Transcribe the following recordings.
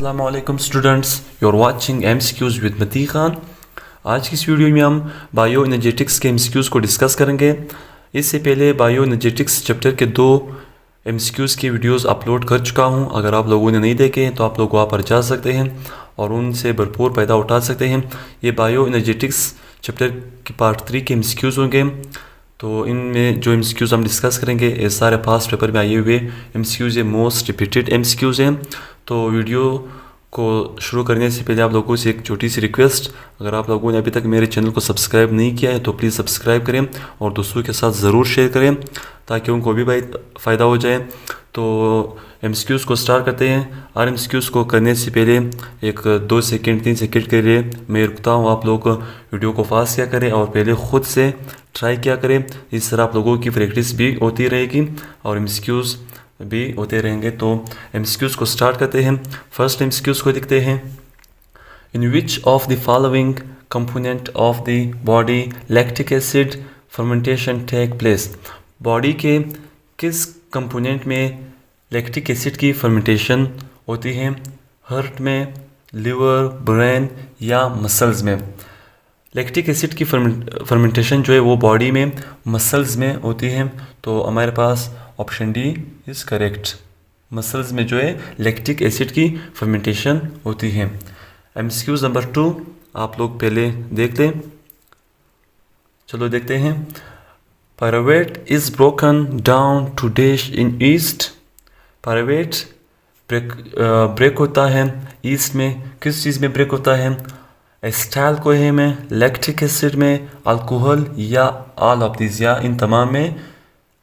अस्सलामुअलैकुम students, you are watching MCQs with Mati Khan. आज की इस वीडियो में हम बायो एनर्जेटिक्स के एमसीक्यूज को डिस्कस करेंगे। इससे पहले बायो एनर्जेटिक्स चैप्टर के 2 एमसीक्यूज की वीडियोस अपलोड कर चुका हूं। अगर आप लोगों ने नहीं देखे तो आप लोग वहां पर जा सकते हैं और उनसे भरपूर फ़ायदा उठा सकते हैं। ये बायो एनर्जेटिक्स चैप्टर की पार्ट 3 के एमसीक्यूज होंगे। तो इनमें जो एमसीक्यूज हम डिस्कस करेंगे ये सारे पास्ट पेपर में आए हुए एमसीक्यूज है, मोस्ट रिपीटेड एमसीक्यूज हैं। तो वीडियो को शुरू करने से पहले आप लोगों से एक छोटी सी रिक्वेस्ट, अगर आप लोगों ने अभी तक मेरे चैनल को सब्सक्राइब नहीं किया है तो प्लीज़ सब्सक्राइब करें और दोस्तों के साथ ज़रूर शेयर करें ताकि उनको भी फ़ायदा हो जाए। तो एमसीक्यूज़ को स्टार्ट करते हैं। और एमसीक्यूज़ को करने से पहले एक 2 सेकंड 3 सेकंड के लिए मैं रुकता हूँ। आप लोग वीडियो को फास्ट किया करें और पहले ख़ुद से ट्राई किया करें। इस तरह आप लोगों की प्रैक्टिस भी होती रहेगी और एमसीक्यूज़ भी होते रहेंगे। तो एमसीक्यूज़ को स्टार्ट करते हैं। फर्स्ट एमसीक्यूज़ को देखते हैं। In which of the following component of the body lactic acid fermentation take place. Body के किस कंपोनेंट में लैक्टिक एसिड की फर्मेंटेशन होती है? हार्ट में, लिवर, ब्रेन या मसल्स में? लैक्टिक एसिड की फर्मेंटेशन जो है वो बॉडी में मसल्स में होती है। तो हमारे पास option D is correct. Muscles में जो है लैक्टिक एसिड की फर्मेंटेशन होती है। एमसीक्यूज नंबर 2 आप लोग पहले देख लें। चलो देखते हैं। Pyruvate is broken down to dash in yeast. Pyruvate break होता है ईस्ट में। किस चीज़ में ब्रेक होता है? एसिटाइल कोहे में, लैक्टिक एसिड में, अल्कोहल या ऑल ऑफ दिस या इन तमाम में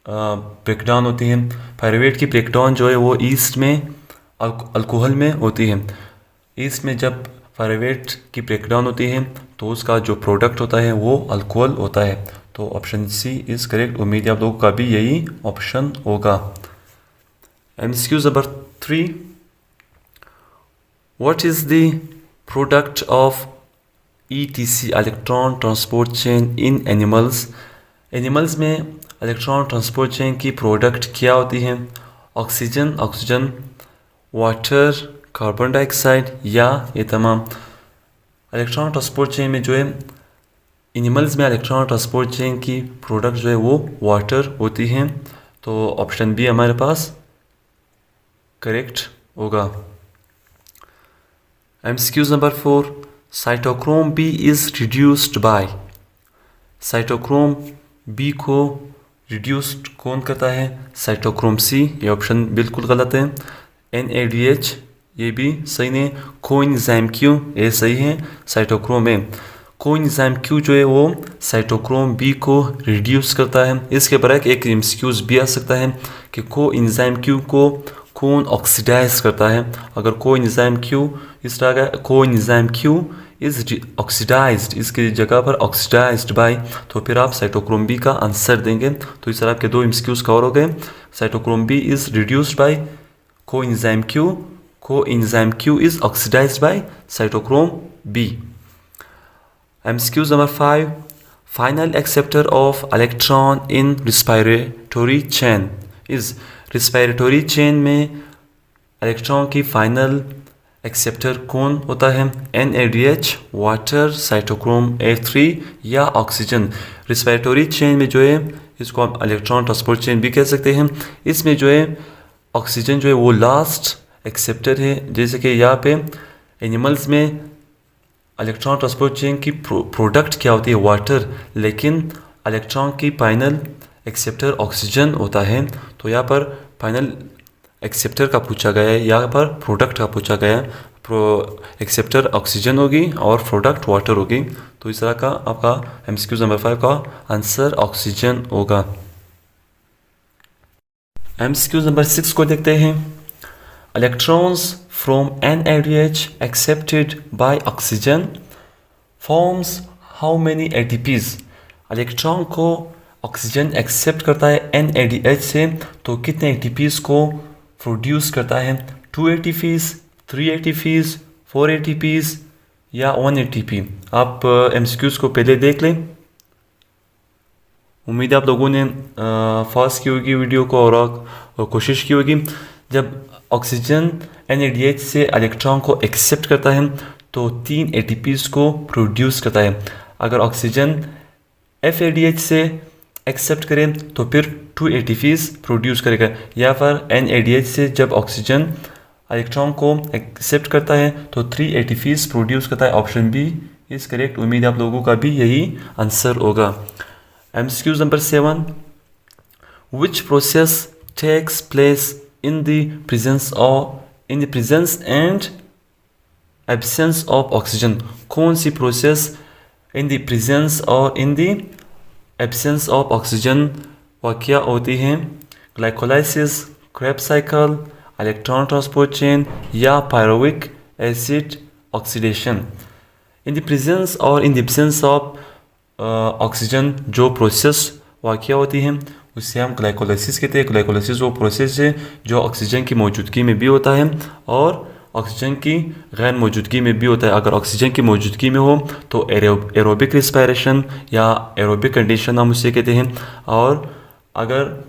ब्रेकडाउन होती है। पायरुवेट की ब्रेकडाउन जो है वो ईस्ट में अल्कोहल में होती है। ईस्ट में जब पायरुवेट की ब्रेकडाउन होती है तो उसका जो प्रोडक्ट होता है वो अल्कोहल होता है। तो ऑप्शन सी इज़ करेक्ट। उम्मीद है आप लोगों का भी यही ऑप्शन होगा। MCQs number 3। What is the product of ETC electron transport chain in animals. Animals में इलेक्ट्रॉन ट्रांसपोर्ट चेन की प्रोडक्ट क्या होती है? ऑक्सीजन, वाटर, कार्बन डाइऑक्साइड या ये तमाम। इलेक्ट्रॉन ट्रांसपोर्ट चेन में जो है एनिमल्स में इलेक्ट्रॉन ट्रांसपोर्ट चेन की प्रोडक्ट जो है वो वाटर होती है। तो ऑप्शन बी हमारे पास करेक्ट होगा। MCQs number 4। Cytochrome B is reduced by. Cytochrome B को रिड्यूस्ड कौन करता है? Cytochrome C. ये ऑप्शन बिल्कुल गलत है। NADH ये भी सही नहीं। कोएंजाइम Q ये सही है। साइटोक्रोम है। कोएंजाइम Q जो है वो साइटोक्रोम बी को रिड्यूस करता है। इसके बरक एक एमसीक्यूज भी आ सकता है कि कोएंजाइम Q को कौन ऑक्सीडाइज करता है? अगर कोएंजाइम Q इस तरह का कोएंजाइम Q इज ऑक्सीडाइज्ड, इसकी जगह पर ऑक्सीडाइज्ड बाय, तो फिर आप साइटोक्रोम बी का आंसर देंगे। तो इस तरह आपके 2 एमसीक्यूज कवर हो गए। Cytochrome B is reduced by coenzyme Q, coenzyme Q is oxidized by cytochrome B. MCQs number 5। Final acceptor of electron in respiratory chain is. Respiratory chain में electron की फाइनल एक्सेप्टर कौन होता है? NADH, water, cytochrome A3 या oxygen. Respiratory chain में जो है इसको हम इलेक्ट्रॉन ट्रांसपोर्ट चेन भी कह सकते हैं। इसमें जो है ऑक्सीजन जो है वो लास्ट एक्सेप्टर है। जैसे कि यहाँ पे एनिमल्स में इलेक्ट्रॉन ट्रांसपोर्ट चेन की प्रोडक्ट क्या होती है? वाटर, लेकिन इलेक्ट्रॉन की फाइनल एक्सेप्टर ऑक्सीजन होता है। तो यहाँ पर फाइनल एक्सेप्टर का पूछा गया है, यहाँ पर प्रोडक्ट का पूछा गया है। एक्सेप्टर ऑक्सीजन होगी और प्रोडक्ट वाटर होगी। तो इस तरह का आपका एमसीक्यूज नंबर 5 का आंसर ऑक्सीजन होगा। एमसीक्यूज नंबर 6 को देखते हैं। Electrons from NADH accepted by oxygen forms how many ATPs। Electron को ऑक्सीजन एक्सेप्ट करता है NADH से, तो कितने ATPs को प्रोड्यूस करता है? 2 ATPs, 3 ATPs, 4 ATPs या 1 ATP। आप एमसीक्यूज को पहले देख लें। उम्मीद है आप लोगों ने फास्ट की होगी वीडियो को और कोशिश की होगी। जब ऑक्सीजन NADH से इलेक्ट्रॉन को एक्सेप्ट करता है तो 3 ATPs को प्रोड्यूस करता है। अगर ऑक्सीजन FADH से एक्सेप्ट करें तो फिर 2 ATPs प्रोड्यूस करेगा, या फिर NADH से जब ऑक्सीजन इलेक्ट्रॉन को एक्सेप्ट करता है तो 3 ATPs प्रोड्यूस करता है। Option B is correct. उम्मीद है आप लोगों का भी यही आंसर होगा। MCQ number 7, which process takes place in the presence and absence of oxygen. कौन सी प्रोसेस इन द प्रेजेंस और in the absence of oxygen वाक़या होती है? Glycolysis, Krebs cycle, electron transport chain या pyruvic acid oxidation. In the presence और in the absence of oxygen जो process वाक़या होती है उससे हम ग्लाइकोलाइसिस कहते हैं। ग्लाइकोलाइसिस वो प्रोसेस है जो ऑक्सीजन की मौजूदगी में भी होता है और ऑक्सीजन की गैर मौजूदगी में भी होता है। अगर ऑक्सीजन की मौजूदगी में हो तो एरोबिक रिस्पायरेशन या एरोबिक कंडीशन हम उसे कहते हैं, और अगर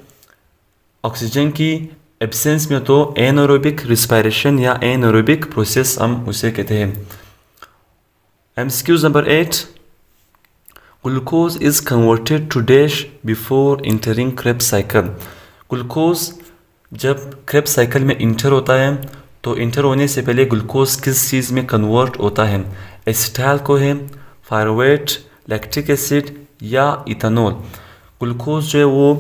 ऑक्सीजन की एब्सेंस में तो एनारोबिक रिस्पायरेशन या एनारोबिक प्रोसेस हम उसे कहते हैं। MCQ number 8, glucose is converted to dash before entering Krebs cycle. Glucose जब क्रेब्स साइकिल में इंटर होता है तो इंटर होने से पहले ग्लूकोज किस चीज़ में कन्वर्ट होता है? एसिटाइल को है, पायरुवेट, लैक्टिक एसिड या इथेनॉल। ग्लूकोज जो है वो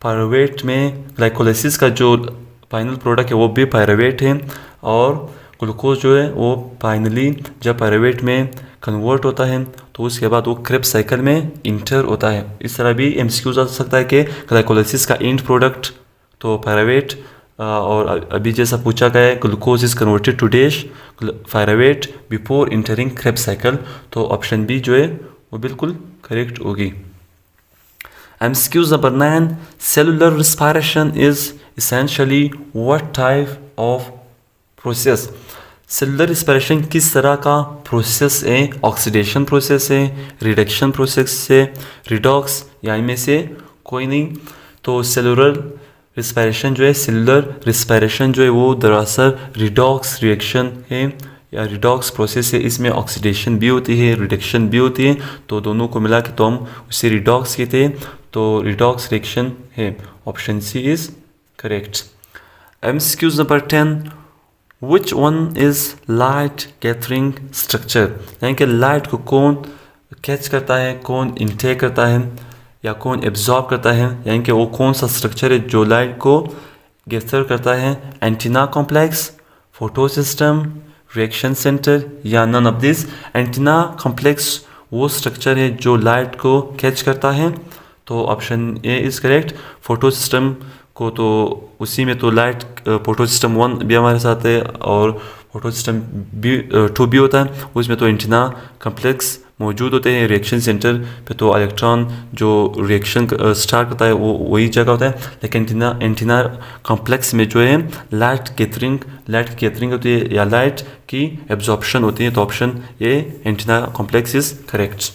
पायरुवेट में, ग्लाइकोलाइसिस का जो फाइनल प्रोडक्ट है वो भी पायरुवेट है, और ग्लूकोज जो है वो फाइनली जब पायरुवेट में कन्वर्ट होता है तो उसके बाद वो क्रेब्स साइकिल में इंटर होता है। इस तरह भी MCQ आ सकता है कि ग्लाइकोलाइसिस का एंड प्रोडक्ट तो पायरुवेट, और अभी जैसा पूछा गया है glucose is converted to dash pyruvate before entering Krebs cycle, तो ऑप्शन बी जो है वो बिल्कुल करेक्ट होगी। MCQ number 9, cellular respiration is essentially what type of process? Cellular respiration किस तरह का प्रोसेस है? ऑक्सीडेशन प्रोसेस है, रिडक्शन प्रोसेस है, रिडॉक्स या इनमें से कोई नहीं? तो सेलुलर रिस्पायरेशन जो है, सेलुलर रिस्पायरेशन जो है वो दरअसल रिडॉक्स रिएक्शन है या रिडॉक्स प्रोसेस है। इसमें ऑक्सीडेशन भी होती है, रिडक्शन भी होती है, तो दोनों को मिला के तो हम उसे रिडॉक्स कहते हैं, तो रिडॉक्स रिएक्शन है। Option C is correct. MCQ number 10, which one is light gathering structure? यानी कि लाइट को कौन कैच करता है, कौन इनटेक करता है या कौन एब्जॉर्ब करता है, यानी कि वो कौन सा स्ट्रक्चर है जो लाइट को गैदर करता है? Antenna complex, photo system, reaction centre या none of this? Antenna complex वो स्ट्रक्चर है जो लाइट को कैच करता है, तो option A is correct. Photo system को तो उसी में तो लाइट फोटो सिस्टम 1 भी हमारे साथ है और फोटो सिस्टम भी 2 भी होता है, उसमें तो एंटीना कॉम्प्लेक्स मौजूद होते हैं। रिएक्शन सेंटर पे तो इलेक्ट्रॉन जो रिएक्शन स्टार्ट करता है वो वही जगह होता है, लेकिन एंटीना कॉम्प्लेक्स में जो है लाइट गैदरिंग होती है या लाइट की एब्जॉर्प्शन होती है, तो option A antenna complex is correct.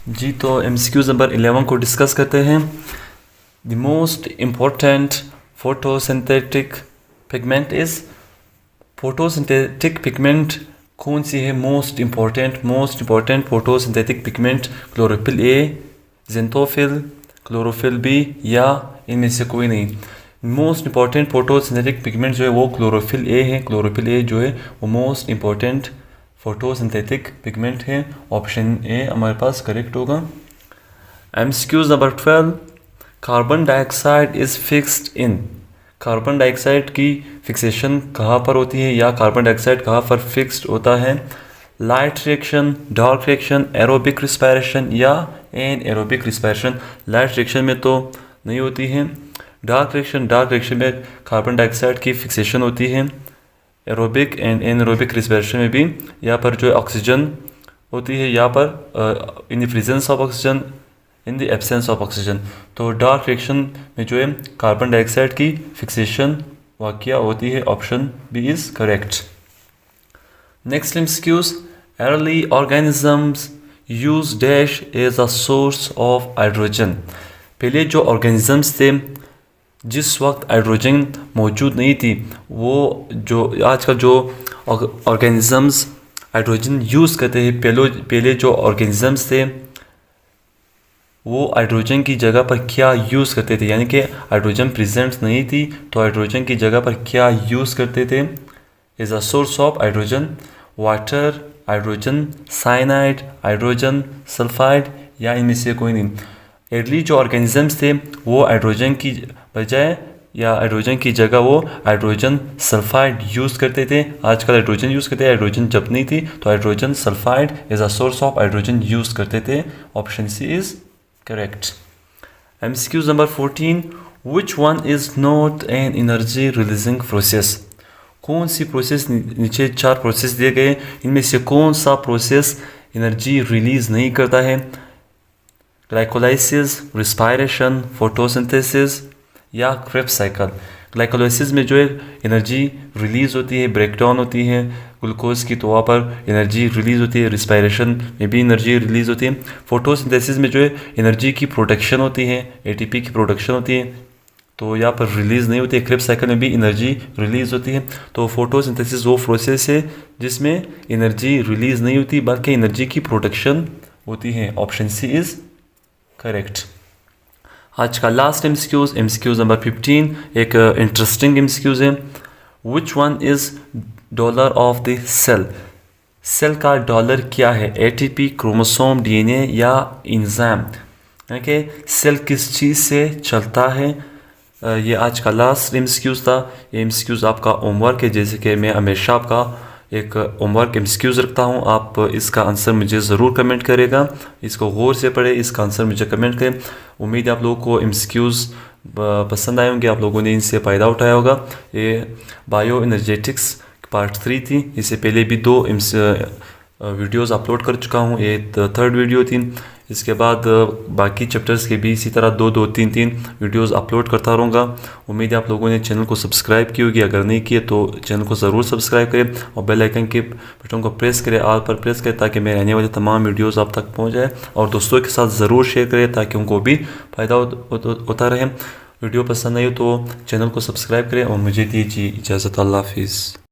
जी तो MCQ नंबर 11 को डिस्कस करते हैं। The most important photosynthetic pigment is, photosynthetic pigment कौन सी है? most important photosynthetic pigment chlorophyll A, xanthophyll, chlorophyll B या इनमें से कोई नहीं? मोस्ट इंपॉर्टेंट फोटोसिंथेटिक पिगमेंट जो है वो क्लोरोफिल A है। क्लोरोफिल A जो है वो मोस्ट इंपॉर्टेंट फोटोसिंथेटिक पिगमेंट है। ऑप्शन ए हमारे पास करेक्ट होगा। MCQ number 12, carbon dioxide is fixed in. Carbon dioxide की फिक्सेशन कहाँ पर होती है या कार्बन डाइऑक्साइड कहाँ पर फिक्स्ड होता है? Light reaction, dark reaction, aerobic respiration या एनारोबिक रिस्पायरेशन? लाइट रिएक्शन में तो नहीं होती है। डार्क रिएक्शन में कार्बन डाइऑक्साइड की फिक्सेशन होती है। एरोबिक एंड एनारोबिक रिस्पायरेशन में भी यहाँ पर जो ऑक्सीजन होती है, यहाँ पर इन the presence of oxygen, in the absence of oxygen. तो डार्क रिएक्शन में जो है कार्बन डाइऑक्साइड की फिक्सेशन वाक़या होती है। Option B is correct. Next MCQs, early organisms use dash as a source of hydrogen. पहले जो ऑर्गेनिजम्स थे जिस वक्त हाइड्रोजन मौजूद नहीं थी, वो जो आजकल जो ऑर्गेनिज़म्स हाइड्रोजन यूज़ करते हैं, पहले जो ऑर्गेनिज़म्स थे वो हाइड्रोजन की जगह पर क्या यूज़ करते थे, यानी कि हाइड्रोजन प्रेजेंट नहीं थी तो हाइड्रोजन की जगह पर क्या यूज़ करते थे। Is a source of hydrogen water, hydrogen cyanide, hydrogen sulphide, या इनमें से कोई नहीं। अर्ली जो ऑर्गेनिजम्स थे वो हाइड्रोजन की बजाय या हाइड्रोजन की जगह वो हाइड्रोजन सल्फाइड यूज़ करते थे। आजकल हाइड्रोजन यूज़ करते हैं, हाइड्रोजन जब नहीं थी तो hydrogen sulphide is a source of hydrogen use करते थे। Option C is correct. MCQ number 14, which one is not an energy releasing process. कौन सी प्रोसेस, नीचे 4 प्रोसेस दिए गए, इनमें से कौन सा प्रोसेस एनर्जी रिलीज़ नहीं करता है। ग्लाइकोलाइसिस, रिस्पायरेशन, फोटोसिंथेसिस या क्रेब्स साइकिल। ग्लाइकोलाइसिस में जो है एनर्जी रिलीज़ होती है, ब्रेकडाउन होती है ग्लूकोज की, तो वहाँ पर एनर्जी रिलीज़ होती है। रिस्पायरेशन में भी एनर्जी रिलीज़ होती है। फोटोसिंथेसिस में जो है एनर्जी की प्रोडक्शन होती है, ATP की प्रोडक्शन होती है, तो यहाँ पर रिलीज़ नहीं होती है। क्रेब्स साइकिल में भी एनर्जी रिलीज़ होती है। तो फोटोसिंथेसिस वो प्रोसेस है जिसमें एनर्जी रिलीज़ नहीं होती बल्कि एनर्जी की प्रोडक्शन होती है। Option C is correct. आज का लास्ट MCQs नंबर 15 एक इंटरेस्टिंग MCQs है। Which one is dollar of the cell. Cell का डॉलर क्या है, ATP, क्रोमोसोम, DNA या इंजाइम, यानी कि सेल किस चीज़ से चलता है। ये आज का लास्ट MCQs था। ये MCQs आपका होमवर्क है, जैसे कि मैं हमेशा आपका एक होमवर्क MCQs रखता हूँ। आप इसका आंसर मुझे ज़रूर कमेंट करेगा, इसको गौर से पढ़े, इसका आंसर मुझे कमेंट करें। उम्मीद है आप लोगों को MCQs पसंद आए होंगे, आप लोगों ने इनसे फ़ायदा उठाया होगा। ये बायो एनर्जेटिक्स पार्ट 3 थी। इससे पहले भी 2 वीडियोज़ अपलोड कर चुका हूँ, ये 3rd वीडियो थी। इसके बाद बाकी चैप्टर्स के भी इसी तरह 2-2, 3-3 वीडियोज़ अपलोड करता रहूँगा। उम्मीद है आप लोगों ने चैनल को सब्सक्राइब की होगी, अगर नहीं किए तो चैनल को ज़रूर सब्सक्राइब करें और बेल आइकन के बटन को प्रेस करें, ऑल पर प्रेस करें, ताकि मेरे आने वाले तमाम वीडियोज़ आप तक पहुँच जाए। और दोस्तों के साथ ज़रूर शेयर करें ताकि उनको भी फ़ायदा होता रहे। वीडियो पसंद आई हो तो चैनल को सब्सक्राइब करें और मुझे दीजिए इजाज़त। अल्लाह हाफिज़।